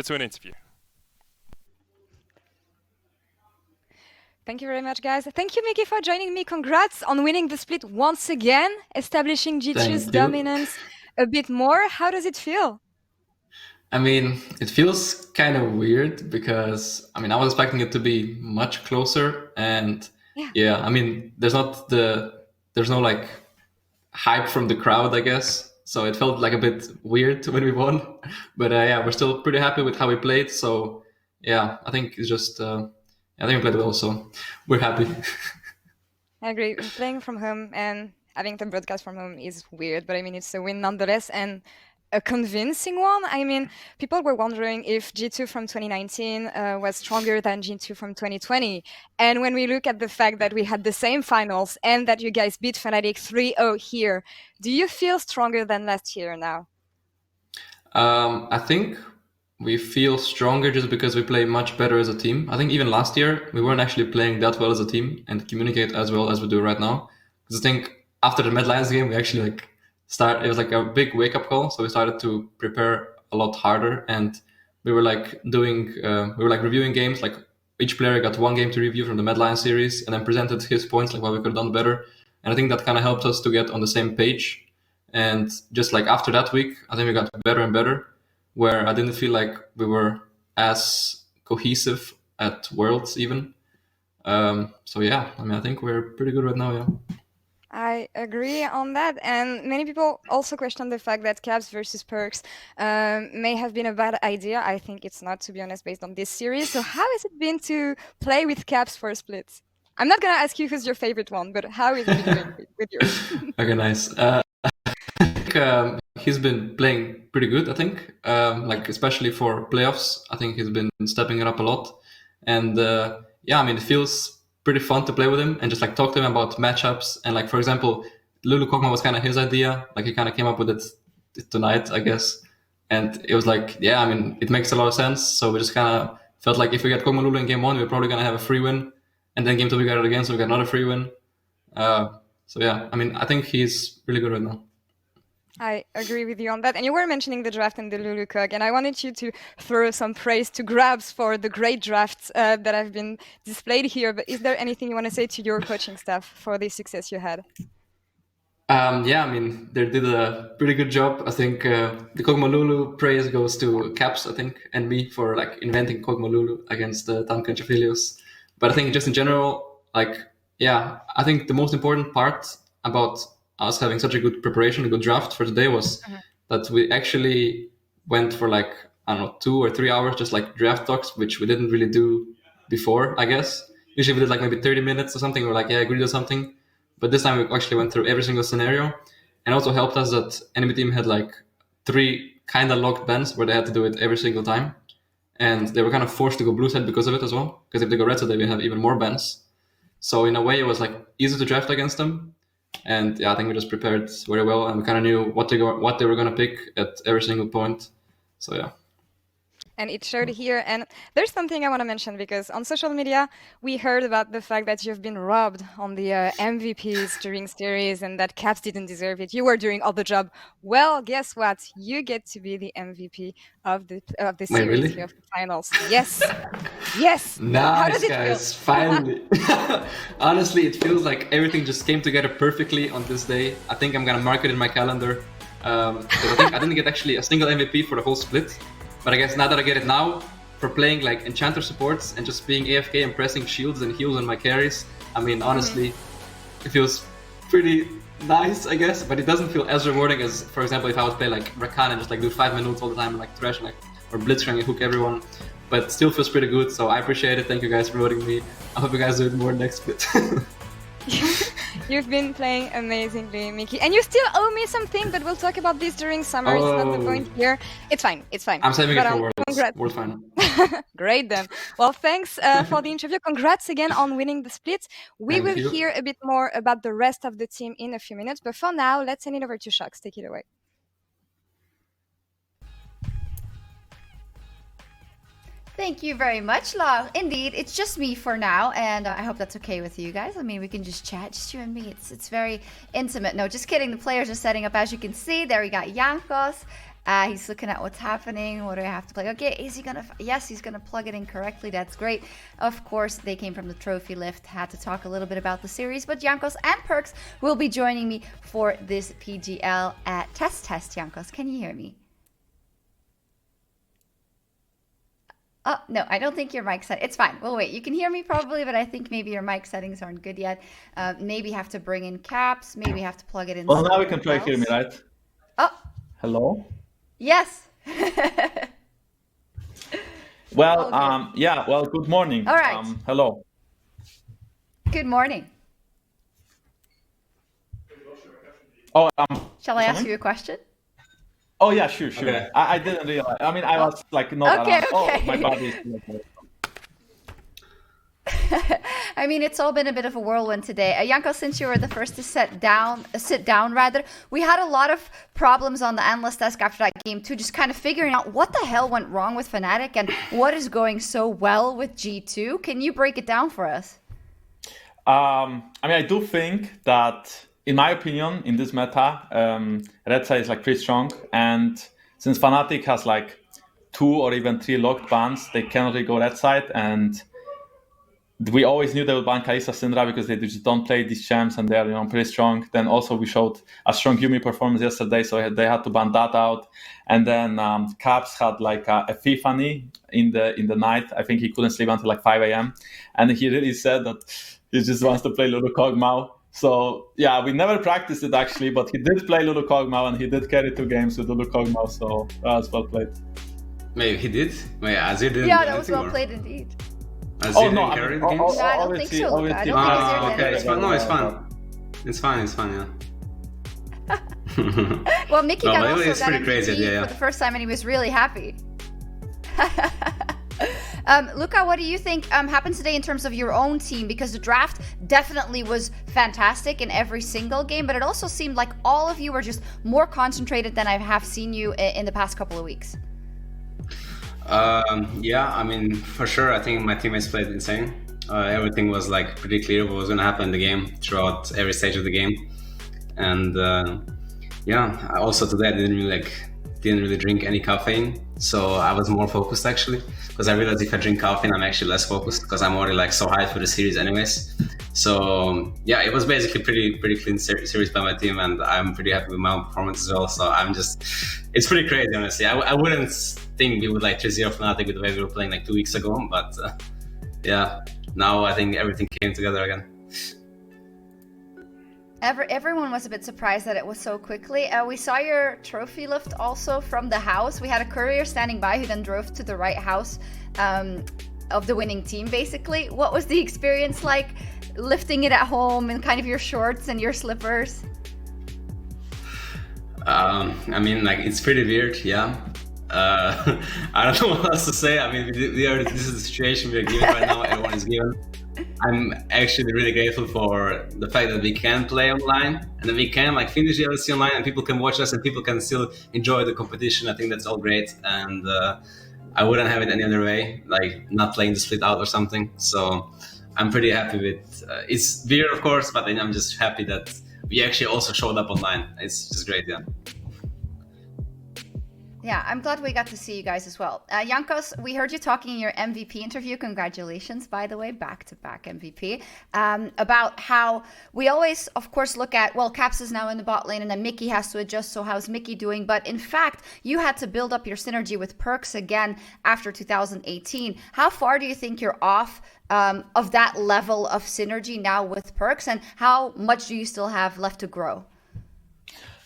to an interview. Thank you very much, guys. Thank you, Mickey, for joining me. Congrats on winning the split once again, establishing G2's dominance a bit more. How does it feel? I mean, it feels kind of weird because, I mean, I was expecting it to be much closer. And yeah, I mean, there's no like hype from the crowd, I guess. So it felt like a bit weird when we won. But yeah, we're still pretty happy with how we played. So yeah, I think it's just, I think we played well. So we're happy. I agree. Playing from home and having the broadcast from home is weird, but I mean, it's a win nonetheless. And a convincing one. I mean, people were wondering if G2 from 2019 was stronger than G2 from 2020. And when we look at the fact that we had the same finals and that you guys beat Fnatic 3-0 here, do you feel stronger than last year now? I think we feel stronger just because we play much better as a team. I think even last year, we weren't actually playing that well as a team and communicate as well as we do right now. Because I think after the Mad Lions game, we actually it was like a big wake-up call. So we started to prepare a lot harder, and we were reviewing games. Like each player got one game to review from the Mad Lions series and then presented his points, like what we could have done better. And I think that kind of helped us to get on the same page. And just like after that week, I think we got better and better, where I didn't feel like we were as cohesive at Worlds even. So yeah, I mean, I think we're pretty good right now, yeah. I agree on that, and many people also question the fact that Caps versus Perks may have been a bad idea. I think it's not, to be honest, based on this series. So how has it been to play with Caps for splits? I'm not going to ask you who's your favorite one, but how is it been with yours? Okay, nice. I think he's been playing pretty good, I think. Like especially for playoffs, I think he's been stepping it up a lot. And yeah, I mean, it feels pretty fun to play with him and just like talk to him about matchups. And like, for example, Lulu Kog'Maw was kind of his idea. Like he kind of came up with it tonight, I guess. And it was like, yeah, I mean, it makes a lot of sense. So we just kind of felt like if we get Kog'Maw Lulu in game one, we're probably going to have a free win. And then game two, we got it again. So we got another free win. So yeah, I mean, I think he's really good right now. I agree with you on that. And you were mentioning the draft and the Lulu Cog, and I wanted you to throw some praise to Grabs for the great drafts that have been displayed here. But is there anything you want to say to your coaching staff for the success you had? Yeah, I mean, they did a pretty good job. I think the Kog'Maw Lulu praise goes to Caps, I think, and me for like inventing Kog'Maw Lulu against Tank and Chafilios. But I think just in general, like, yeah, I think the most important part about us having such a good preparation, a good draft for today was that we actually went for like, I don't know, 2 or 3 hours, just like draft talks, which we didn't really do before, I guess. Usually we did like maybe 30 minutes or something. We're like, yeah, agreed on something. But this time we actually went through every single scenario, and also helped us that enemy team had like 3 kind of locked bans where they had to do it every single time. And they were kind of forced to go blue side because of it as well. Because if they go red side, they will have even more bans. So in a way, it was like easy to draft against them. And yeah, I think we just prepared very well, and we kind of knew what they were going to pick at every single point. So yeah. And it showed here. And there's something I want to mention, because on social media, we heard about the fact that you've been robbed on the MVPs during series and that Caps didn't deserve it. You were doing all the job. Well, guess what? You get to be the MVP of the series, Wait, really? of the finals. Yes. Yes. Nice, How does it guys. feel? Finally. Honestly, it feels like everything just came together perfectly on this day. I think I'm going to mark it in my calendar. Because I think I didn't get actually a single MVP for the whole split. But I guess now that I get it now, for playing like Enchanter supports and just being AFK and pressing shields and heals on my carries, I mean, honestly, it feels pretty nice, I guess, but it doesn't feel as rewarding as, for example, if I would play like Rakan and just like do 5 minutes all the time and like trash like, or blitzcrank and hook everyone, but still feels pretty good, so I appreciate it. Thank you guys for voting me. I hope you guys do it more next split. You've been playing amazingly, Mickey. And you still owe me something, but we'll talk about this during summer. It's not the point here. It's fine. It's fine. I'm saving but, it for Worlds. Congrats. World Final. Great then. Well, thanks for the interview. Congrats again on winning the split. We will hear a bit more about the rest of the team in a few minutes. But for now, let's send it over to Shox. Take it away. Thank you very much, La. Indeed, it's just me for now, and I hope that's okay with you guys. I mean, we can just chat, just you and me. It's very intimate. No, just kidding. The players are setting up, as you can see. There we got Jankos, He's looking at what's happening. What do I have to play? Okay, is he gonna? Yes, he's gonna plug it in correctly. That's great. Of course, they came from the trophy lift. Had to talk a little bit about the series, but Jankos and Perks will be joining me for this PGL at test. Jankos, can you hear me? Oh, no, I don't think your mic set. It's fine. We'll wait. You can hear me probably, but I think maybe your mic settings aren't good yet. Maybe have to bring in caps. Maybe have to plug it in. Well, now we can try to hear me, right? Oh. Hello? Yes. Well, Okay. yeah, well, good morning. All right. Hello. Good morning. Oh, Shall I ask you a question? Oh, yeah, sure. Okay. I didn't realize. I mean, I was like not Okay, around. Oh, okay. my body is like, I mean, it's all been a bit of a whirlwind today. Janko, since you were the first to sit down, we had a lot of problems on the analyst desk after that game too, just kind of figuring out what the hell went wrong with Fnatic and what is going so well with G2. Can you break it down for us? I mean, I do think that, in my opinion, in this meta, red side is like pretty strong, and since Fnatic has like 2 or even 3 locked bans, they cannot really go red side, and we always knew they would ban Kalista Syndra because they just don't play these champs and they're pretty strong. Then also we showed a strong Yumi performance yesterday, so they had to ban that out. And then Caps had like a epiphany in the night. I think he couldn't sleep until like 5 a.m. And he really said that he just wants to play Lulu Kog'Maw. So yeah, we never practiced it actually, but he did play Lulu Kog'Maw and he did carry 2 games with Lulu Kog'Maw, so that was well played. Maybe he did? Wait, Azir didn't Yeah, do that was anything, well or? played indeed. Azir Oh, didn't no, I carry mean, the games? I don't think so, Luca. I don't think Ah, Azir okay, did it's fine. No, it's fine. It's fine, yeah. Well, Mickey No, got but also it's got pretty MVP crazy, yeah. for the first time, and he was really happy. Luca, what do you think happened today in terms of your own team? Because the draft definitely was fantastic in every single game, but it also seemed like all of you were just more concentrated than I have seen you in the past couple of weeks. Yeah, I mean, for sure, I think my teammates played insane. Everything was like pretty clear what was going to happen in the game throughout every stage of the game. And yeah, also today I didn't really drink any caffeine, so I was more focused actually, because I realized if I drink caffeine I'm actually less focused because I'm already like so hyped for the series anyways. So yeah, it was basically pretty clean series by my team, and I'm pretty happy with my own performance as well. So it's pretty crazy honestly. I wouldn't think we would like 3-0 Fnatic with the way we were playing like 2 weeks ago, but yeah, now I think everything came together again. Everyone was a bit surprised that it was so quickly. We saw your trophy lift also from the house. We had a courier standing by who then drove to the right house of the winning team, basically. What was the experience like lifting it at home in kind of your shorts and your slippers? I mean, like, it's pretty weird, yeah. I don't know what else to say. I mean, this is the situation we're given right now. Everyone is given. I'm actually really grateful for the fact that we can play online and that we can like finish the LEC online and people can watch us and people can still enjoy the competition. I think that's all great, and I wouldn't have it any other way, like not playing the split out or something. So I'm pretty happy with it's weird, of course, but I'm just happy that we actually also showed up online. It's just great, yeah. Yeah, I'm glad we got to see you guys as well. Jankos, we heard you talking in your MVP interview. Congratulations, by the way, back-to-back MVP. About how we always, of course, look at, well, Caps is now in the bot lane and then Mickey has to adjust, so how's Mickey doing? But in fact, you had to build up your synergy with Perks again after 2018. How far do you think you're off of that level of synergy now with Perks, and how much do you still have left to grow?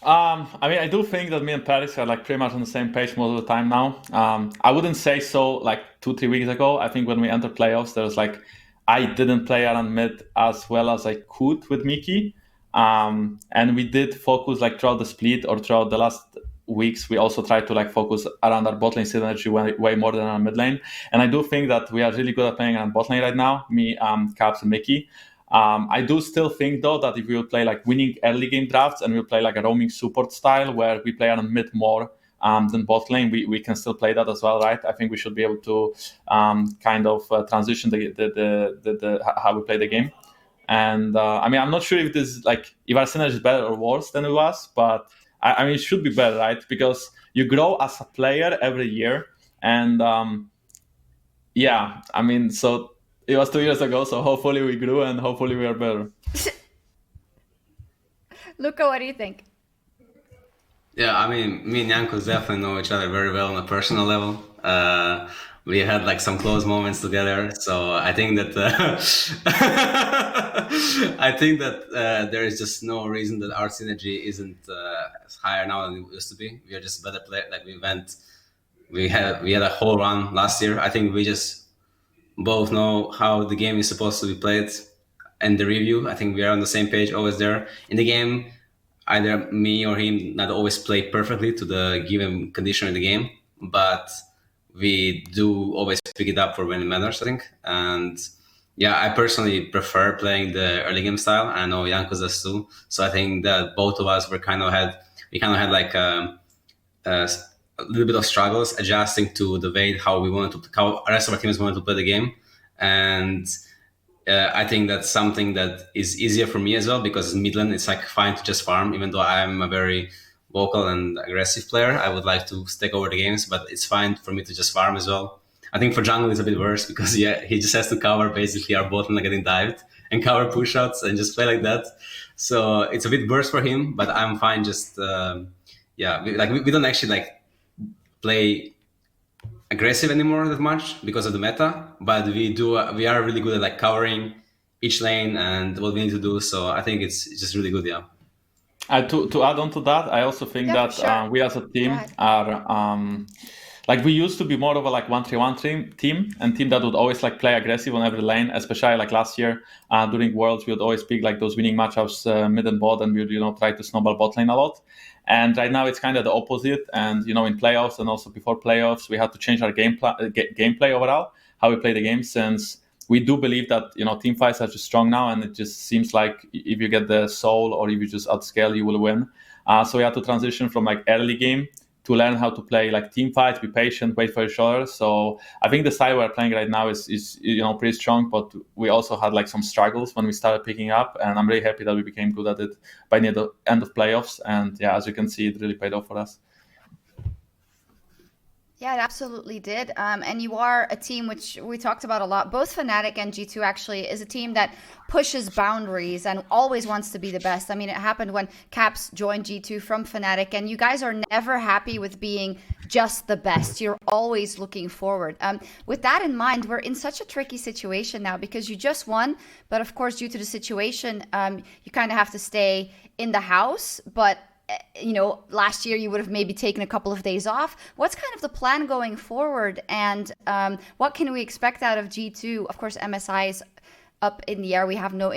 I mean, I do think that me and Paris are like pretty much on the same page most of the time now. I wouldn't say so like 2-3 weeks ago. I think when we entered playoffs, there was like, I didn't play around mid as well as I could with Mickey. And we did focus like throughout the split or throughout the last weeks. We also tried to like focus around our bot lane synergy way more than our mid lane. And I do think that we are really good at playing around bot lane right now, me, Caps and Mickey. I do still think, though, that if we will play like winning early game drafts and we'll play like a roaming support style where we play on mid more than bot lane, we can still play that as well, right? I think we should be able to kind of transition the how we play the game. And I mean, I'm not sure if this like if our synergy is better or worse than it was, but I mean, it should be better, right? Because you grow as a player every year. And yeah, I mean, so it was 2 years ago. So hopefully we grew and hopefully we are better. Luca, what do you think? Yeah, I mean, me and Jankos definitely know each other very well on a personal level. We had like some close moments together, so I think that there is just no reason that our synergy isn't as higher now than it used to be. We are just better players. Like we had a whole run last year. I think we just both know how the game is supposed to be played, and the review. I think we are on the same page, always there in the game. Either me or him not always play perfectly to the given condition in the game, but we do always pick it up for when it matters, I think. And yeah, I personally prefer playing the early game style. I know Jankos does too. So I think that both of us kind of had like a little bit of struggles adjusting to the way how the rest of our teams wanted to play the game. And I think that's something that is easier for me as well, because in Midland it's like fine to just farm, even though I'm a very vocal and aggressive player. I would like to take over the games, but it's fine for me to just farm as well. I think for jungle it's a bit worse because he just has to cover basically our bot lane getting dived and cover push outs and just play like that. So it's a bit worse for him, but I'm fine. Just we don't actually like play aggressive anymore that much because of the meta, but we are really good at like covering each lane and what we need to do. So I think it's just really good. Yeah. To add on to that, I also think Yeah, that sure. we as a team Go ahead. are like we used to be more of a like 1-3-1 team and team that would always like play aggressive on every lane, especially like last year during Worlds we would always pick like those winning matchups mid and bot, and we would try to snowball bot lane a lot. And right now it's kind of the opposite. And in playoffs and also before playoffs, we had to change our gameplay overall, how we play the game, since we do believe that team fights are just strong now, and it just seems like if you get the soul or if you just outscale, you will win. So we had to transition from like early game to learn how to play like team fights, be patient, wait for each other. So I think the style we're playing right now is pretty strong, but we also had like some struggles when we started picking up, and I'm really happy that we became good at it by the end of playoffs. And yeah, as you can see, it really paid off for us. Yeah, it absolutely did. And you are a team which we talked about a lot. Both Fnatic and G2 actually is a team that pushes boundaries and always wants to be the best. I mean, it happened when Caps joined G2 from Fnatic, and you guys are never happy with being just the best. You're always looking forward. With that in mind, we're in such a tricky situation now because you just won, but of course, due to the situation, you kind of have to stay in the house, but last year you would have maybe taken a couple of days off. What's kind of the plan going forward, and what can we expect out of G2? Of course, MSI is up in the air. We have no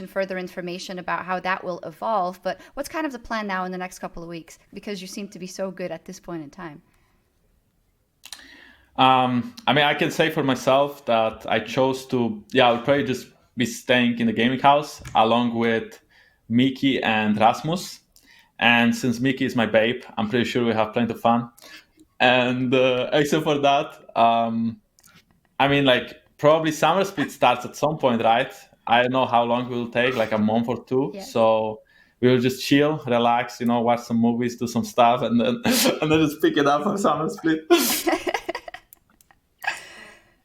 further information about how that will evolve, but what's kind of the plan now in the next couple of weeks? Because you seem to be so good at this point in time. I mean, I can say for myself that I chose to, I would probably just be staying in the gaming house along with Miki and Rasmus. And since Miki is my babe, I'm pretty sure we have plenty of fun. And except for that, I mean, like probably summer split starts at some point, right? I don't know how long it will take, like a month or two. Yeah. So we will just chill, relax, watch some movies, do some stuff, and then just pick it up for summer split.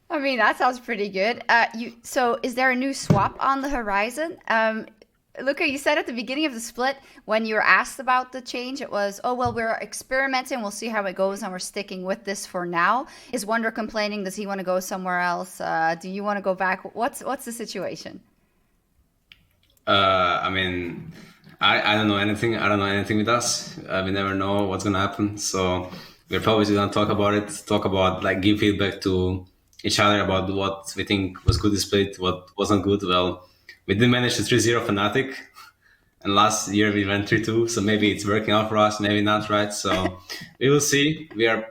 I mean, that sounds pretty good. So is there a new swap on the horizon? Luca, you said at the beginning of the split, when you were asked about the change, it was, oh, well, we're experimenting. We'll see how it goes, and we're sticking with this for now. Is Wonder complaining? Does he want to go somewhere else? Do you want to go back? What's the situation? I mean, I don't know anything. I don't know anything with us. We never know what's going to happen. So we're probably going to talk about it, like give feedback to each other about what we think was good split, what wasn't good. Well, we did manage to 3-0 Fnatic, and last year we went 3-2, so maybe it's working out for us, maybe not, right? So we will see. We are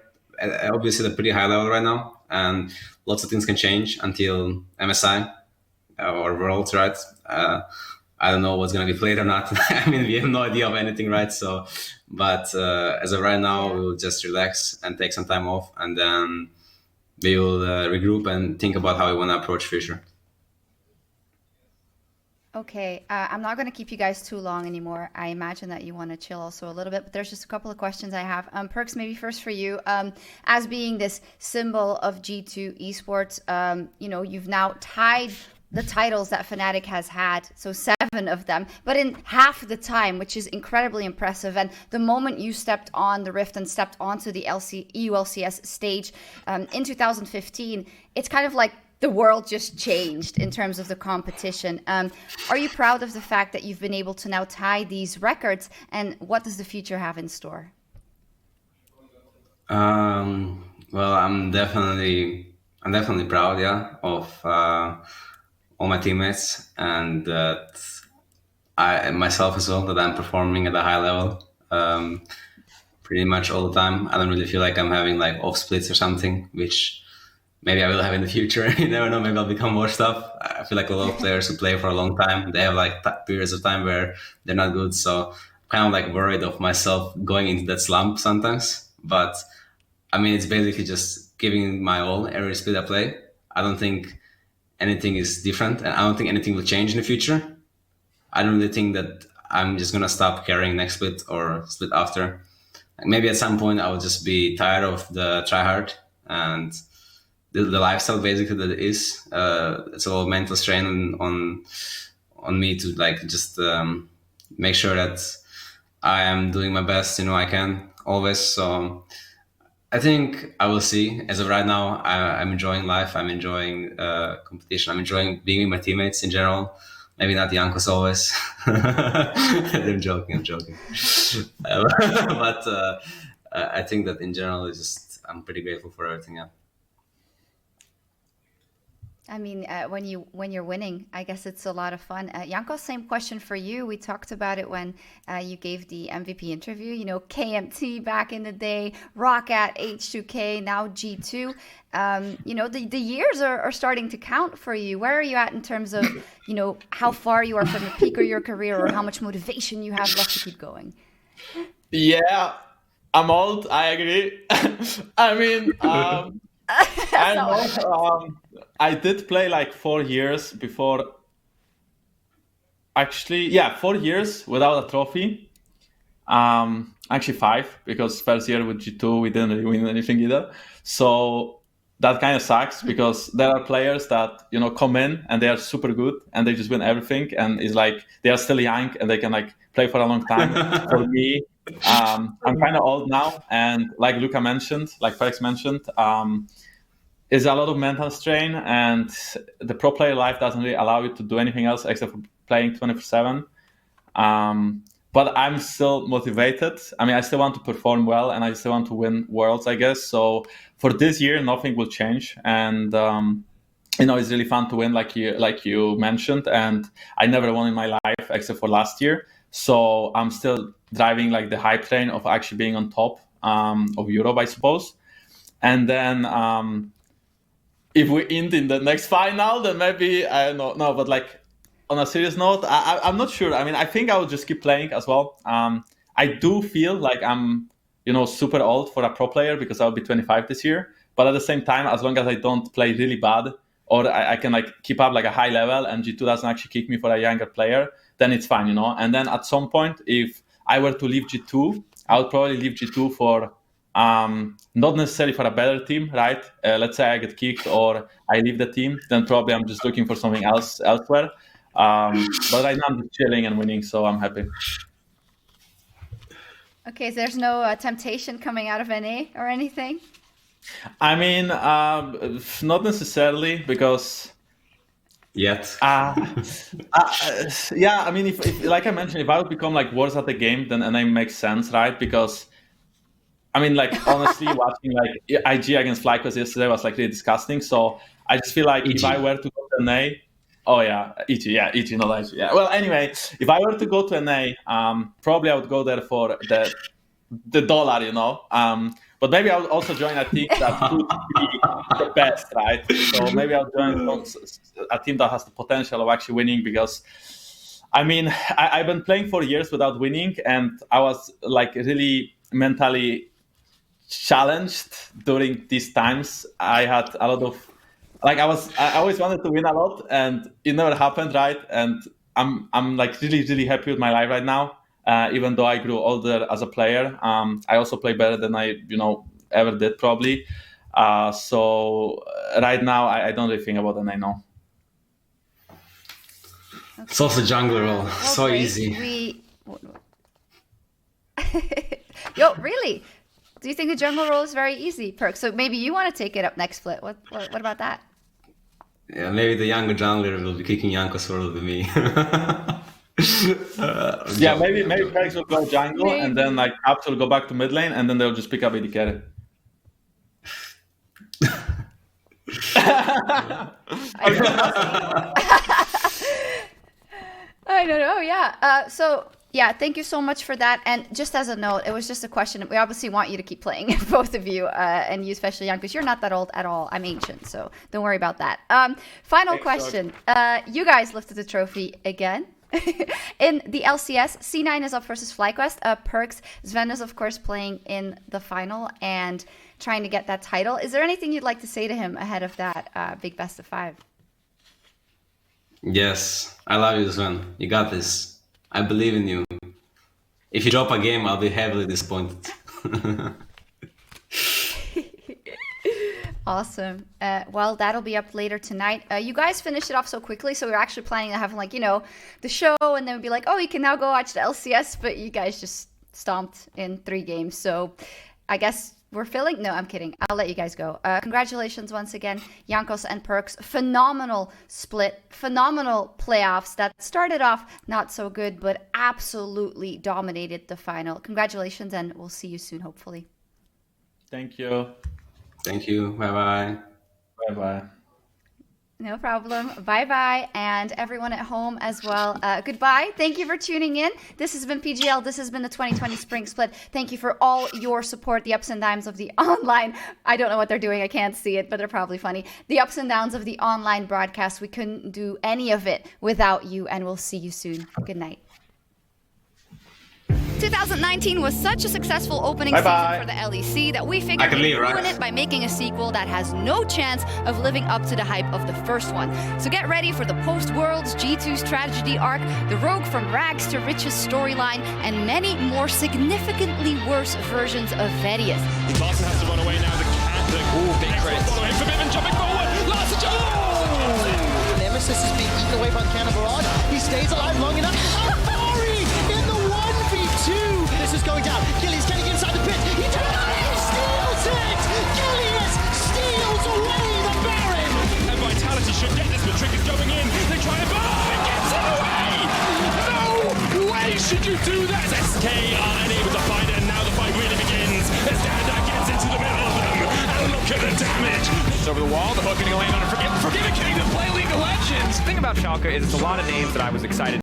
obviously at a pretty high level right now, and lots of things can change until MSI or Worlds, right? I don't know what's going to be played or not. I mean, we have no idea of anything, right? So, but as of right now, we will just relax and take some time off, and then we will regroup and think about how we want to approach future. Okay, I'm not going to keep you guys too long anymore. I imagine that you want to chill also a little bit, but there's just a couple of questions I have. Perks, maybe first for you. As being this symbol of G2 esports, you've now tied the titles that Fnatic has had, so 7 of them, but in half the time, which is incredibly impressive. And the moment you stepped on the Rift and stepped onto the EULCS stage in 2015, it's kind of like the world just changed in terms of the competition. Are you proud of the fact that you've been able to now tie these records, and what does the future have in store? Well, I'm definitely proud, yeah, of all my teammates, and that I myself as well, that I'm performing at a high level pretty much all the time. I don't really feel like I'm having like off splits or something, which maybe I will have in the future. You never know, maybe I'll become more stuff. I feel like a lot of players who play for a long time, they have like periods of time where they're not good. So I'm kind of like worried of myself going into that slump sometimes. But I mean, it's basically just giving my all every split I play. I don't think anything is different, and I don't think anything will change in the future. I don't really think that I'm just gonna stop carrying next split or split after. Like maybe at some point I will just be tired of the tryhard and the lifestyle basically that it is. It's a lot of mental strain on me to like just make sure that I am doing my best, I can always. So I think I will see. As of right now, I'm enjoying life. I'm enjoying competition. I'm enjoying being with my teammates in general. Maybe not Jankos always. I'm joking. But I think that in general, I'm pretty grateful for everything. Yeah. I mean, when you're winning, I guess it's a lot of fun. Jankos, same question for you. We talked about it when you gave the MVP interview. KMT back in the day, Roccat, H2K, now G2. The years are starting to count for you. Where are you at in terms of, how far you are from the peak of your career, or how much motivation you have left to keep going? Yeah, I'm old. I agree. I mean, I did play like 4 years before. Actually, yeah, 4 years without a trophy. Actually 5, because first year with G2 we didn't really win anything either. So that kind of sucks, because there are players that come in and they are super good and they just win everything, and it's like they are still young and they can like play for a long time. For me, I'm kind of old now, and like Luca mentioned, like Felix mentioned, is a lot of mental strain, and the pro player life doesn't really allow you to do anything else except for playing 24/7. But I'm still motivated. I mean, I still want to perform well, and I still want to win worlds, I guess. So for this year, nothing will change, and it's really fun to win, like you mentioned. And I never won in my life except for last year. So I'm still driving like the hype train of actually being on top of Europe, I suppose. And then if we end in the next final, then maybe I don't know. No, but like on a serious note, I'm not sure. I mean, I think I will just keep playing as well. I do feel like I'm, super old for a pro player, because I'll be 25 this year. But at the same time, as long as I don't play really bad, or I can like keep up like a high level, and G2 doesn't actually kick me for a younger player, then it's fine, And then at some point, if I were to leave G2, I would probably leave G2 for not necessarily for a better team, right? Let's say I get kicked or I leave the team, then probably I'm just looking for something else elsewhere. But right now I'm just chilling and winning, so I'm happy. Okay, so there's no temptation coming out of NA or anything? I mean, not necessarily, because Yet. yeah, I mean, if like I mentioned, if I would become like worse at the game, then NA makes sense, right? Because I mean, like, honestly, watching like IG against FlyQuest yesterday was like really disgusting. So I just feel like if I were to go to NA, EG, not IG. Yeah. Well, anyway, if I were to go to NA, probably I would go there for the dollar, But maybe I would also join a team that could be the best, right? So maybe I'll join a team that has the potential of actually winning, because I mean, I've been playing for years without winning, and I was like really mentally challenged during these times. I had a lot of I always wanted to win a lot, and it never happened, right? And I'm like really happy with my life right now. Even though I grew older as a player, I also play better than I ever did probably. So right now I don't really think about it. I know. It's also jungle role. So great. easy. Yo, really? Do you think the jungle role is very easy, Perk? So maybe you want to take it up next split. What about that? Yeah, maybe the younger jungler will be kicking Jankos world with me. Yeah, maybe Pex will go jungle, and then like Caps will go back to mid lane, and then they'll just pick up AD carry. I don't know. Yeah. So yeah, thank you so much for that. And just as a note, it was just a question. We obviously want you to keep playing, both of you, and you especially young, because you're not that old at all. I'm ancient, so don't worry about that. Final question. You guys lifted the trophy again. In the LCS, C9 is up versus FlyQuest. Perks, Zven is of course playing in the final and trying to get that title. Is there anything you'd like to say to him ahead of that big best of 5? Yes, I love you, Zven. You got this. I believe in you. If you drop a game, I'll be heavily disappointed. Awesome. Well, that'll be up later tonight. You guys finished it off so quickly, so we were actually planning to have, like, the show, and then we'd be like, oh, you can now go watch the LCS, but you guys just stomped in 3 games. So I guess we're filling. No, I'm kidding. I'll let you guys go. Congratulations once again, Jankos and Perks. Phenomenal split, phenomenal playoffs that started off not so good, but absolutely dominated the final. Congratulations, and we'll see you soon, hopefully. Thank you. Thank you. Bye-bye. Bye-bye. No problem. Bye-bye. And everyone at home as well. Goodbye. Thank you for tuning in. This has been PGL. This has been the 2020 Spring Split. Thank you for all your support. The ups and downs of the online. I don't know what they're doing. I can't see it, but they're probably funny. The ups and downs of the online broadcast. We couldn't do any of it without you, and we'll see you soon. Good night. 2019 was such a successful opening season for the LEC that we figured we'd ruin it by making a sequel that has no chance of living up to the hype of the first one. So get ready for the post-Worlds G2's tragedy arc, the Rogue from Rags to Riches storyline, and many more significantly worse versions of VODS. Larson has to run away now. Big crit. Follow him for Bivin, jumping forward. Larson, Nemesis is being eaten away by the Cannon Barrage. He stays alive long enough. Atari in the 1v2. This is going down. Gillies getting inside the pit. He steals it. Gillies steals away the Baron. and Vitality should get this, but Trick is going in. They try and it gets it away. No way should you do that. SK are unable to find it, and now the fight really begins. As Dada gets into the middle of them, and look at the damage. It's over the wall. The hook and he'll land on a Forgive a King to play League of Legends. The thing about Schalke is it's a lot of names that I was excited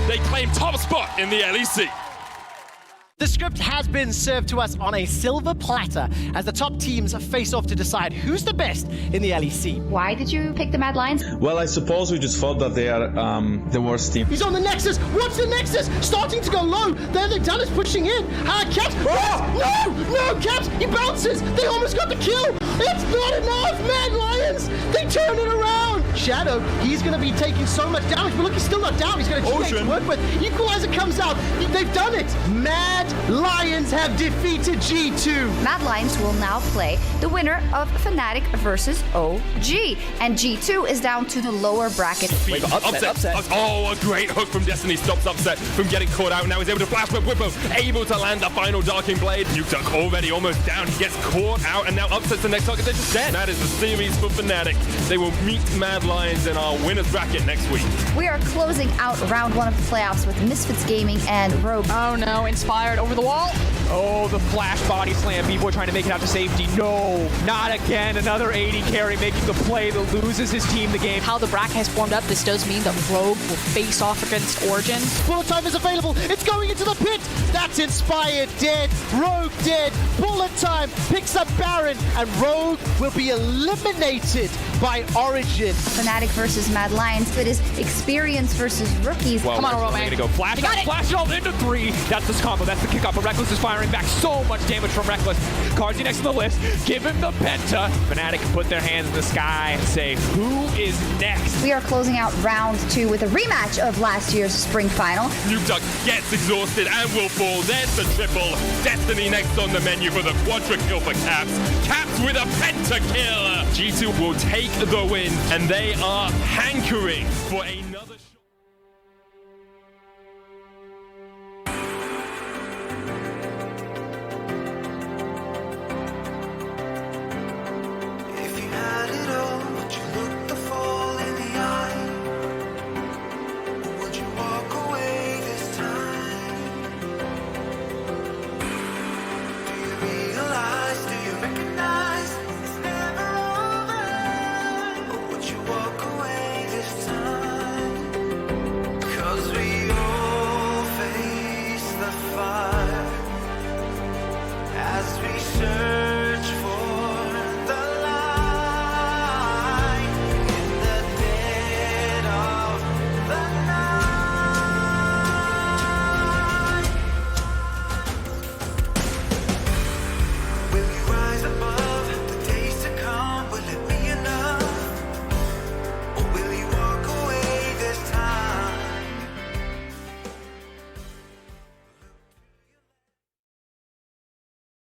They claim top spot in the LEC. The script has been served to us on a silver platter as the top teams face off to decide who's the best in the LEC. Why did you pick the Mad Lions? Well, I suppose we just thought that they are the worst team. He's on the Nexus. What's the Nexus? Starting to go low. There, the Dallas pushing in. Caps. No, Caps. He bounces. They almost got the kill. It's not enough, Mad Lions. They turn it around. Shadow, he's going to be taking so much damage, but look, he's still not down. He's got a teammate to work with. Equalizer comes out. They've done it. Mad Lions have defeated G2. Mad Lions will now play the winner of Fnatic versus OG. And G2 is down to the lower bracket. Wait, upset. Oh, a great hook from Destiny stops Upset from getting caught out. Now he's able to flash, but Whippo able to land the final Darking Blade. Nukeduck already almost down. He gets caught out, and now Upset's the next target. They're just dead. That is the series for Fnatic. They will meet Mad Lions in our winners bracket next week. We are closing out round 1 of the playoffs with Misfits Gaming and Rogue. Oh no, Inspired over the wall. Oh, the flash body slam. B-Boy trying to make it out to safety. No, not again. Another 80 carry making the play that loses his team the game. How the bracket has formed up, this does mean that Rogue will face off against Origin. Bullet time is available. It's going into the pit. That's Inspired dead. Rogue dead. Bullet time picks up Baron, and Rogue will be eliminated by Origin. Fnatic versus Mad Lions. It is experience versus rookies. Well, Come on, Roman. They're going to go flash out, flash it all into 3. That's this combo. That's the kickoff. But Reckless is firing back so much damage from Reckless. Carzzy next on the list. Give him the penta. Fnatic put their hands in the sky and say, who is next? We are closing out round 2 with a rematch of last year's spring final. Nukeduck gets exhausted and will fall. There's the triple. Destiny next on the menu for the quadra kill for Caps. Caps with a penta kill. G2 will take the win, and they are hankering for a